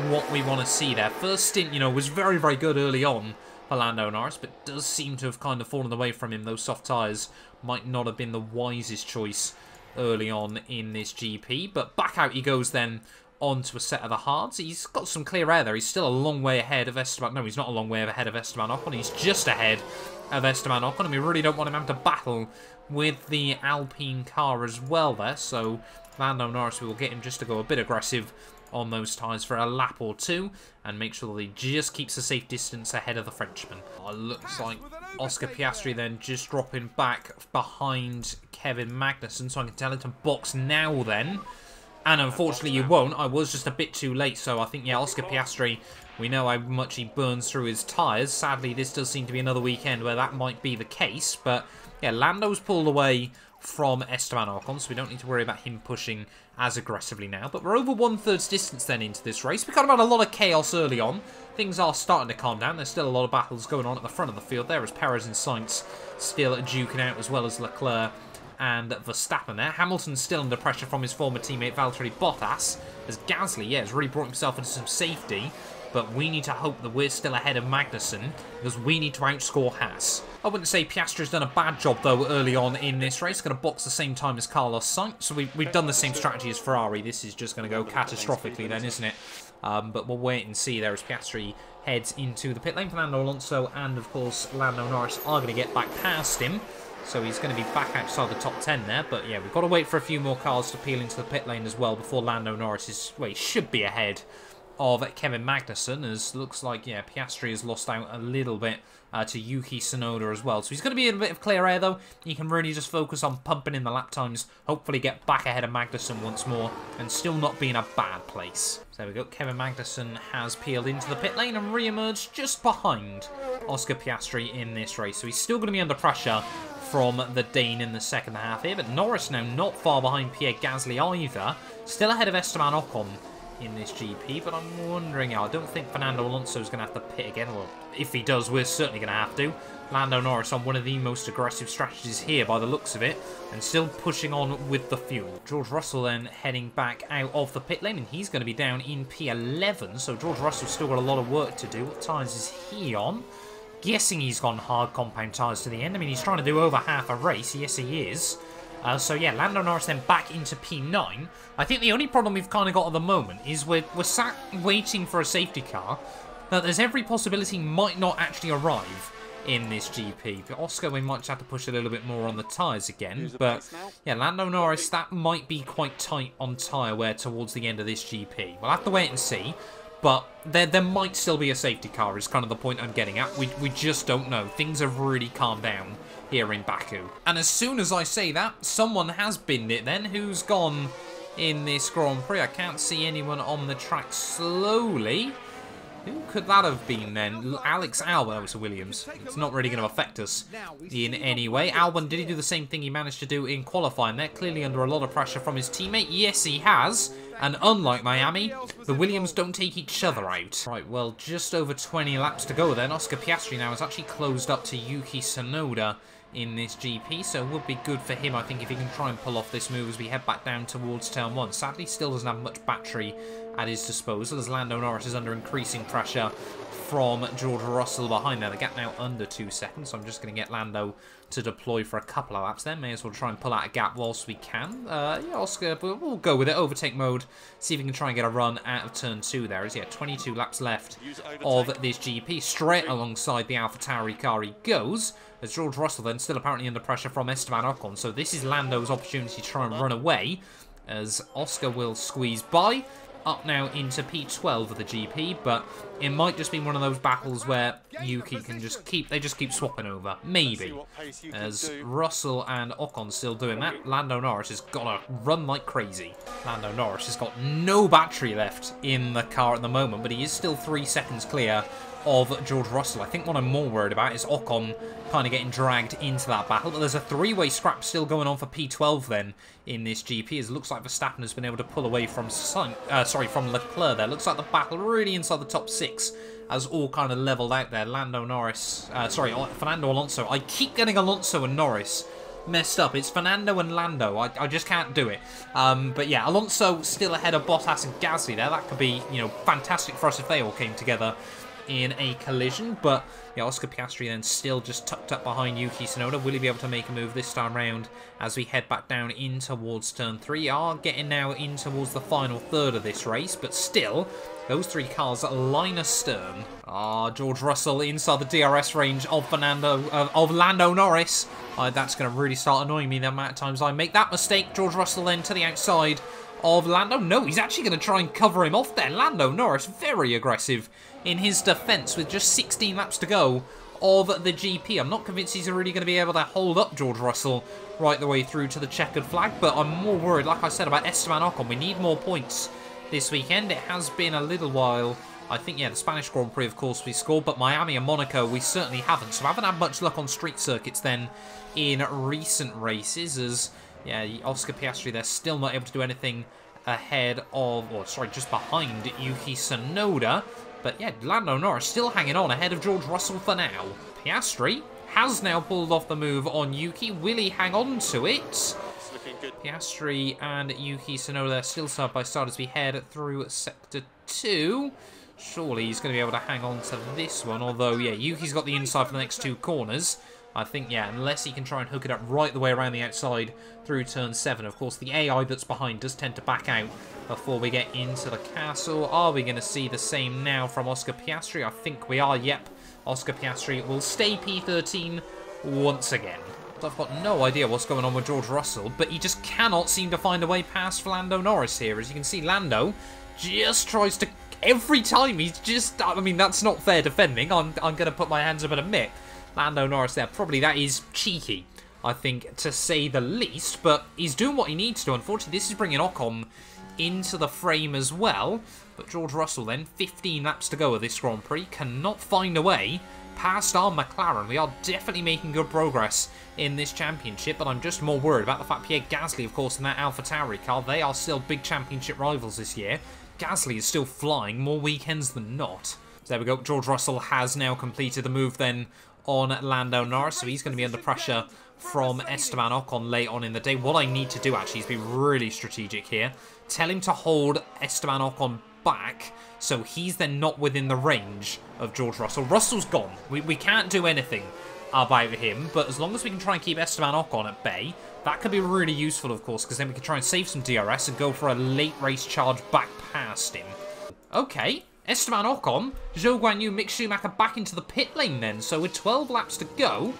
what we want to see there. First stint, you know, was very, very good early on for Lando Norris, but does seem to have kind of fallen away from him. Those soft tyres might not have been the wisest choice early on in this GP, but back out he goes then onto a set of the hards. He's got some clear air there. He's still a long way ahead of Esteban. No, he's not a long way ahead of Esteban Ocon. He's just ahead of Esteban Ocon, and we really don't want him having to battle with the Alpine car as well there. So Lando Norris, we will get him just to go a bit aggressive on those tyres for a lap or two and make sure that he just keeps a safe distance ahead of the Frenchman. Oh, looks like Oscar Piastri then just dropping back behind Kevin Magnussen, so I can tell him to box now then. And unfortunately you won't. I was just a bit too late, so I think, yeah, Oscar Piastri, we know how much he burns through his tyres. Sadly, this does seem to be another weekend where that might be the case, but yeah, Lando's pulled away from Esteban Ocon, so we don't need to worry about him pushing as aggressively now. But we're over 1/3 distance then into this race. We kind of had a lot of chaos early on. Things are starting to calm down. There's still a lot of battles going on at the front of the field there, as Perez and Sainz still duking out, as well as Leclerc and Verstappen there. Hamilton's still under pressure from his former teammate Valtteri Bottas, as Gasly, yeah, has really brought himself into some safety but we need to hope that we're still ahead of Magnussen, because we need to outscore Haas. I wouldn't say Piastri's done a bad job, though, early on in this race. Going to box the same time as Carlos Sainz, so we've done the same strategy as Ferrari. This is just going to go catastrophically then, isn't it? But we'll wait and see there as Piastri heads into the pit lane. Fernando Alonso and, of course, Lando Norris are going to get back past him. So he's going to be back outside the top 10 there. But yeah, we've got to wait for a few more cars to peel into the pit lane as well before Lando Norris is, well, he should be ahead of Kevin Magnussen, as looks like, yeah, Piastri has lost out a little bit to Yuki Tsunoda as well. So he's going to be in a bit of clear air, though. He can really just focus on pumping in the lap times, hopefully get back ahead of Magnussen once more, and still not be in a bad place. So there we go. Kevin Magnussen has peeled into the pit lane and re-emerged just behind Oscar Piastri in this race. So he's still going to be under pressure from the Dane in the second half here, but Norris now not far behind Pierre Gasly either. Still ahead of Esteban Ocon in this GP, but I'm wondering, I don't think Fernando Alonso is going to have to pit again. Well, if he does, we're certainly going to have to. Lando Norris on one of the most aggressive strategies here by the looks of it, and still pushing on with the fuel. George Russell then heading back out of the pit lane, and he's going to be down in P11, so George Russell's still got a lot of work to do. What tyres is he on? Guessing he's gone hard compound tyres to the end. I mean, he's trying to do over half a race. Yes, he is. So yeah, Lando Norris then back into P9. I think the only problem we've kind of got at the moment is we're sat waiting for a safety car that there's every possibility might not actually arrive in this GP. But Oscar, we might have to push a little bit more on the tyres again. But yeah, Lando Norris, that might be quite tight on tyre wear towards the end of this GP. We'll have to wait and see. But there might still be a safety car is kind of the point I'm getting at. We just don't know. Things have really calmed down here in Baku. And as soon as I say that, someone has binned it then. Who's gone in this Grand Prix? I can't see anyone on the track slowly. Who could that have been then? Alex Albon. Oh, it's a Williams. It's not really going to affect us in any way. Albon, did he do the same thing he managed to do in qualifying there? Clearly under a lot of pressure from his teammate. Yes, he has. And unlike Miami, the Williams don't take each other out. Right, well, just over 20 laps to go then. Oscar Piastri now has actually closed up to Yuki Tsunoda in this GP, so it would be good for him, I think, if he can try and pull off this move as we head back down towards turn 1. Sadly, still doesn't have much battery at his disposal, as Lando Norris is under increasing pressure from George Russell behind there. The gap now under 2 seconds, so I'm just going to get Lando to deploy for a couple of laps then. May as well try and pull out a gap whilst we can. Yeah, Oscar, we'll go with it. Overtake mode. See if we can try and get a run out of turn 2 there. As, yeah, 22 laps left of this GP. Straight alongside the Alpha Tauri car he goes, as George Russell then still apparently under pressure from Esteban Ocon. So this is Lando's opportunity to try and run away, as Oscar will squeeze by. Up now into P12 of the GP, but it might just be one of those battles where Yuki can just keep swapping over. Maybe. As Russell and Ocon still doing that, Lando Norris has got to run like crazy. Lando Norris has got no battery left in the car at the moment, but he is still 3 seconds clear of George Russell. I think what I'm more worried about is Ocon kind of getting dragged into that battle. But there's a three-way scrap still going on for P12 then in this GP, as it looks like Verstappen has been able to pull away from from Leclerc there. Looks like the battle really inside the top 6 has all kind of leveled out there. Fernando Alonso. I keep getting Alonso and Norris messed up. It's Fernando and Lando. I just can't do it. But yeah, Alonso still ahead of Bottas and Gasly there. That could be, you know, fantastic for us if they all came together in a collision. But yeah, Oscar Piastri then still just tucked up behind Yuki Tsunoda. Will he be able to make a move this time round as we head back down in towards turn 3? Are getting now in towards the final third of this race, but still those 3 cars line astern. George Russell inside the DRS range of Lando Norris. That's going to really start annoying me the amount of times I make that mistake. George Russell then to the outside of Lando. No, he's actually going to try and cover him off there. Lando Norris very aggressive in his defence with just 16 laps to go of the GP. I'm not convinced he's really going to be able to hold up George Russell right the way through to the checkered flag, but I'm more worried, like I said, about Esteban Ocon. We need more points this weekend. It has been a little while. I think, yeah, the Spanish Grand Prix, of course, we scored, but Miami and Monaco, we certainly haven't. So I haven't had much luck on street circuits then in recent races, as, yeah, Oscar Piastri, they're still not able to do anything ahead of, or sorry, just behind Yuki Tsunoda. But yeah, Lando Norris still hanging on ahead of George Russell for now. Piastri has now pulled off the move on Yuki. Will he hang on to it? Piastri and Yuki Tsunoda still side by side as we head through Sector 2. Surely he's going to be able to hang on to this one. Although, yeah, Yuki's got the inside for the next 2 corners. I think, yeah, unless he can try and hook it up right the way around the outside through turn 7. Of course, the AI that's behind does tend to back out before we get into the castle. Are we going to see the same now from Oscar Piastri? I think we are, yep. Oscar Piastri will stay P13 once again. I've got no idea what's going on with George Russell, but he just cannot seem to find a way past Lando Norris here. As you can see, Lando just tries to... Every time he's just... I mean, that's not fair defending. I'm going to put my hands up and admit. Lando Norris there. Probably that is cheeky, I think, to say the least. But he's doing what he needs to. Unfortunately, this is bringing Ocon into the frame as well. But George Russell then, 15 laps to go of this Grand Prix, cannot find a way past our McLaren. We are definitely making good progress in this championship, but I'm just more worried about the fact Pierre Gasly, of course, in that Alpha Tauri car, they are still big championship rivals this year. Gasly is still flying more weekends than not. So there we go. George Russell has now completed the move then on Lando Norris, so he's going to be under pressure from Esteban Ocon late on in the day. What I need to do actually is be really strategic here. Tell him to hold Esteban Ocon back, so he's then not within the range of George Russell. Russell's gone. We can't do anything about him, but as long as we can try and keep Esteban Ocon at bay, that could be really useful, of course, because then we can try and save some DRS and go for a late race charge back past him. Okay, Esteban Ocon, Zhou Guanyu, Mick Schumacher back into the pit lane then, so with 12 laps to go,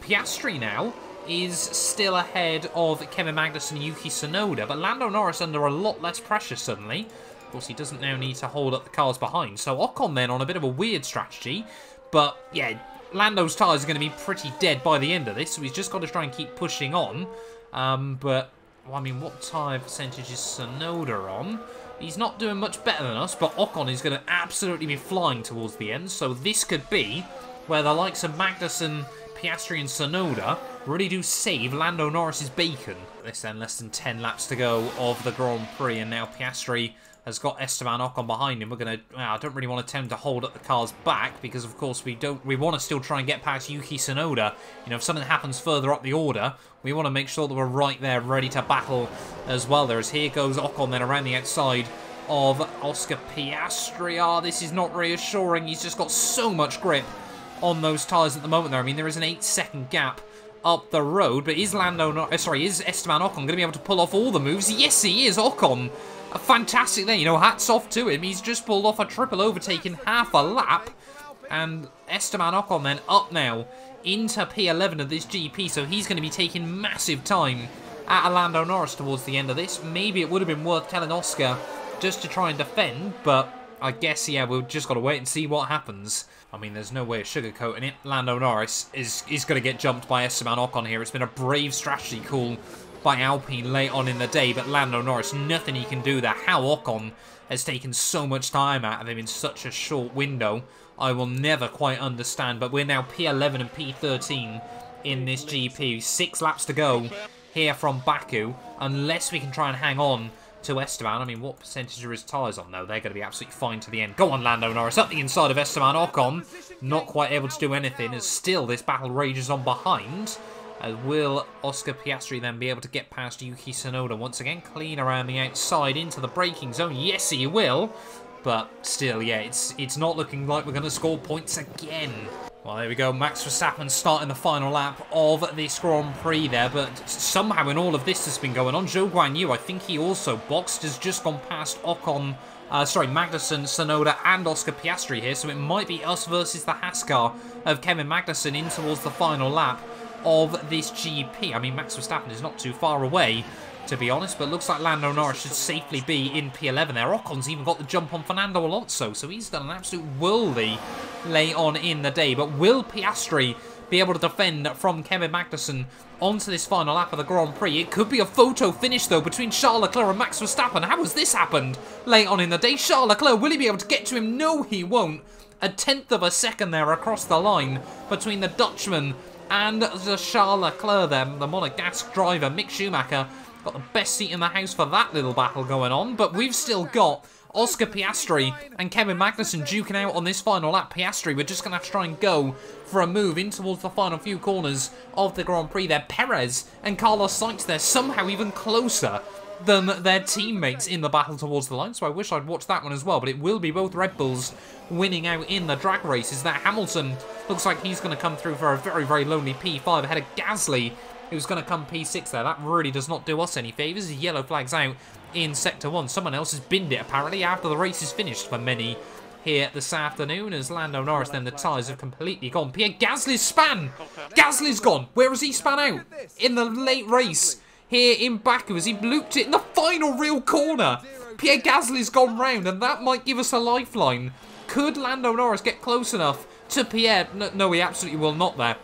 Piastri now is still ahead of Kevin Magnussen and Yuki Tsunoda, but Lando Norris under a lot less pressure suddenly. Of course, he doesn't now need to hold up the cars behind. So Ocon then on a bit of a weird strategy. But, yeah, Lando's tyres are going to be pretty dead by the end of this. So he's just got to try and keep pushing on. But, well, I mean, what tyre percentage is Tsunoda on? He's not doing much better than us. But Ocon is going to absolutely be flying towards the end. So this could be where the likes of Magnussen, Piastri and Tsunoda really do save Lando Norris's bacon. This then less than 10 laps to go of the Grand Prix. And now Piastri has got Esteban Ocon behind him. We're going to... Well, I don't really want to tell him to hold up the cars back because, of course, we want to still try and get past Yuki Tsunoda. You know, if something happens further up the order, we want to make sure that we're right there, ready to battle as well. There's here goes Ocon then around the outside of Oscar Piastri. Ah, this is not reassuring. He's just got so much grip on those tyres at the moment there. I mean, there is an 8-second gap up the road, but is Esteban Ocon going to be able to pull off all the moves? Yes, he is. Ocon, a fantastic there. You know, hats off to him. He's just pulled off a triple overtake in half a lap. And Esteban Ocon then up now into P11 of this GP. So he's going to be taking massive time at Lando Norris towards the end of this. Maybe it would have been worth telling Oscar just to try and defend. But I guess, yeah, we've just got to wait and see what happens. I mean, there's no way of sugarcoating it. Lando Norris is going to get jumped by Esteban Ocon here. It's been a brave strategy call by Alpine late on in the day, but Lando Norris, nothing he can do there. How Ocon has taken so much time out of him in such a short window, I will never quite understand. But we're now P11 and P13 in this GP. 6 laps to go here from Baku, unless we can try and hang on to Esteban. I mean, what percentage are his tyres on, though? They're going to be absolutely fine to the end. Go on, Lando Norris, up the inside of Esteban Ocon. Not quite able to do anything, as still this battle rages on behind. Will Oscar Piastri then be able to get past Yuki Tsunoda once again? Clean around the outside into the braking zone. Yes, he will. But still, yeah, it's not looking like we're going to score points again. Well, there we go. Max Verstappen starting the final lap of this Grand Prix there. But somehow in all of this that's been going on, Zhou Guanyu, I think he also boxed, has just gone past Magnussen, Tsunoda and Oscar Piastri here. So it might be us versus the Haas car of Kevin Magnussen in towards the final lap of this GP. I mean, Max Verstappen is not too far away, to be honest, but looks like Lando Norris should safely be in P11 there. Ocon's even got the jump on Fernando Alonso, so he's done an absolute worldie late on in the day. But will Piastri be able to defend from Kevin Magnussen onto this final lap of the Grand Prix? It could be a photo finish, though, between Charles Leclerc and Max Verstappen. How has this happened late on in the day? Charles Leclerc, will he be able to get to him? No, he won't. A 1/10 of a second there across the line between the Dutchman and the Charles Leclerc there, the Monegasque driver. Mick Schumacher got the best seat in the house for that little battle going on, but we've still got Oscar Piastri and Kevin Magnussen duking out on this final lap. Piastri, we're just going to have to try and go for a move in towards the final few corners of the Grand Prix there. Perez and Carlos Sainz there, somehow even closer than their teammates in the battle towards the line, so I wish I'd watched that one as well, but it will be both Red Bulls winning out in the drag races. That Hamilton looks like he's going to come through for a very, very lonely P5 ahead of Gasly, who's going to come P6 there. That really does not do us any favours. Yellow flags out in Sector 1. Someone else has binned it, apparently, after the race is finished for many here this afternoon, as Lando Norris, then the tyres have completely gone. Pierre Gasly's span! Gasly's gone! Where has he span out? In the late race here in Baku, as he looped it in the final real corner. Pierre Gasly's gone round, and that might give us a lifeline. Could Lando Norris get close enough to Pierre? No, he absolutely will not there.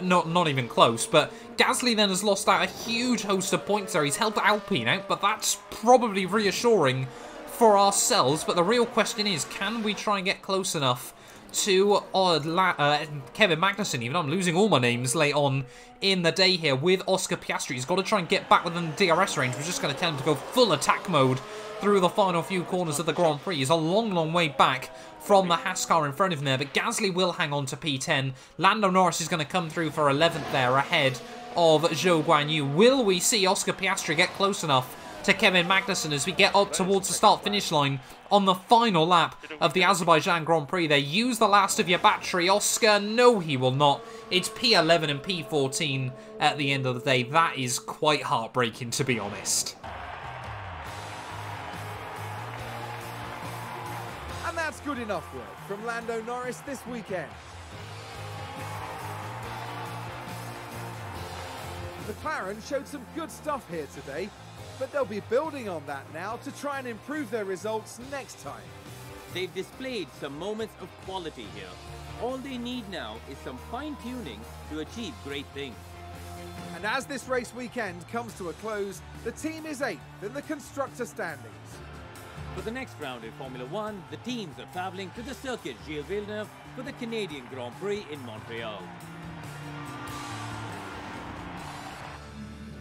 Not even close, but Gasly then has lost out a huge host of points there. He's held Alpine out, but that's probably reassuring for ourselves. But the real question is, can we try and get close enough to Kevin Magnussen? Even I'm losing all my names late on in the day here with Oscar Piastri. He's got to try and get back within the DRS range. We're just going to tell him to go full attack mode through the final few corners of the Grand Prix. He's a long, long way back from the Haas car in front of him there, but Gasly will hang on to P10. Lando Norris is going to come through for 11th there, ahead of Zhou Guanyu. Will we see Oscar Piastri get close enough to Kevin Magnussen as we get up towards the start-finish line on the final lap of the Azerbaijan Grand Prix? They use the last of your battery. Oscar, no, he will not. It's P11 and P14 at the end of the day. That is quite heartbreaking, to be honest.
And that's good enough work from Lando Norris this weekend. McLaren showed some good stuff here today, but they'll be building on that now to try and improve their results next time.
They've displayed some moments of quality here. All they need now is some fine-tuning to achieve great things.
And as this race weekend comes to a close, the team is 8th in the constructor standings.
For the next round in Formula 1, the teams are travelling to the Circuit Gilles Villeneuve for the Canadian Grand Prix in Montreal.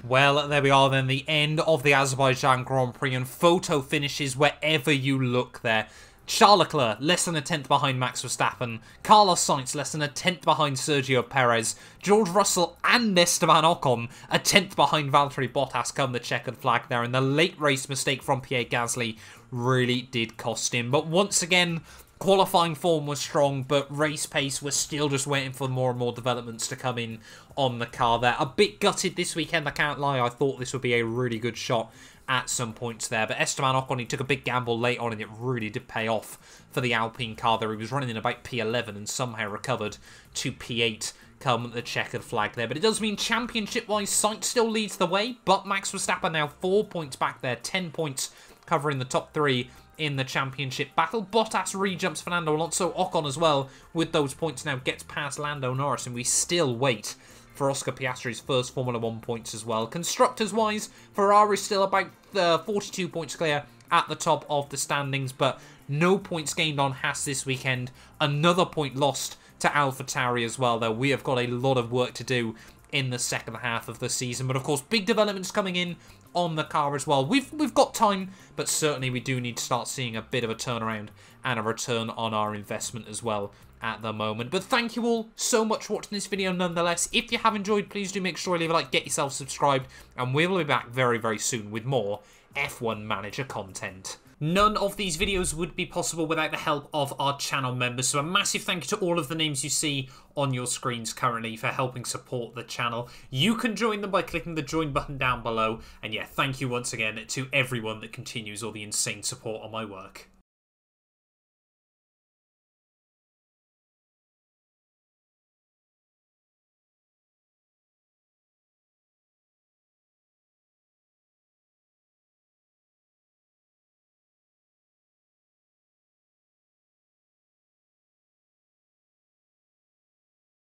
Well, there we are then, the end of the Azerbaijan Grand Prix, and photo finishes wherever you look there. Charles Leclerc, less than a 10th behind Max Verstappen. Carlos Sainz, less than a 10th behind Sergio Perez. George Russell and Esteban Ocon, a 10th behind Valtteri Bottas, come the checkered flag there. And the late race mistake from Pierre Gasly really did cost him. But once again, qualifying form was strong, but race pace was still just waiting for more and more developments to come in on the car there. A bit gutted this weekend, I can't lie. I thought this would be a really good shot at some points there, but Esteban Ocon, he took a big gamble late on and it really did pay off for the Alpine car there. He was running in about P11 and somehow recovered to P8 come the checkered flag there. But it does mean championship-wise, Sainz still leads the way, but Max Verstappen now 4 points back there, 10 points covering the top 3 in the championship battle. Bottas re-jumps Fernando Alonso. Ocon as well, with those points now, gets past Lando Norris, and we still wait for Oscar Piastri's first Formula 1 points as well. Constructors-wise, Ferrari's still about 42 points clear at the top of the standings, but no points gained on Haas this weekend. Another point lost to Alpha Tauri as well, though. We have got a lot of work to do in the second half of the season, but of course, big developments coming in on the car as well. We've got time, but certainly we do need to start seeing a bit of a turnaround and a return on our investment as well at the moment. But thank you all so much for watching this video nonetheless. If you have enjoyed, please do make sure you leave a like, get yourself subscribed, and we will be back very, very soon with more F1 Manager content. None of these videos would be possible without the help of our channel members, so a massive thank you to all of the names you see on your screens currently for helping support the channel. You can join them by clicking the join button down below, and yeah, thank you once again to everyone that continues all the insane support on my work.